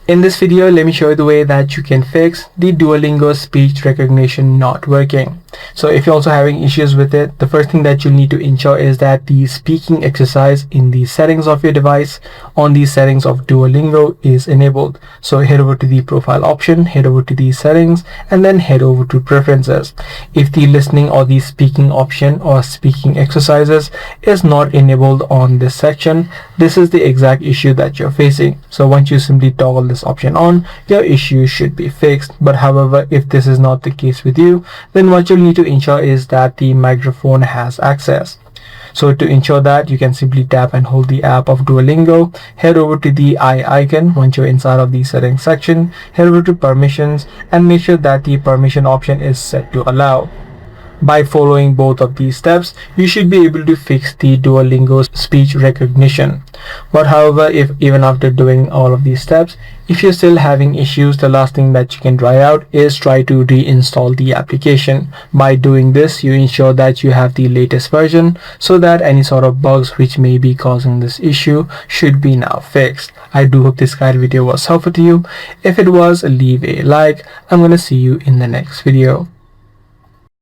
In this video, let me show you the way that you can fix the Duolingo speech recognition not working. So if you're also having issues with it, the first thing that you'll need to ensure is that the speaking exercise in the settings of your device on the settings of Duolingo is enabled. So head over to the profile option, head over to the settings, and then head over to preferences. If the listening or the speaking option or speaking exercises is not enabled on this section, this is the exact issue that you're facing. So once you simply toggle this option on, your issue should be fixed. But however, if this is not the case with you, then what you'll need to ensure is that the microphone has access. So to ensure that, you can simply tap and hold the app of Duolingo, head over to the eye icon. Once you're inside of the settings section, head over to permissions and make sure that the permission option is set to allow. By following both of these steps, you should be able to fix the Duolingo speech recognition. But however, if even after doing all of these steps, if you're still having issues, the last thing that you can try out is try to reinstall the application. By doing this, you ensure that you have the latest version so that any sort of bugs which may be causing this issue should be now fixed. I do hope this guide video was helpful to you. If it was, leave a like. I'm gonna see you in the next video.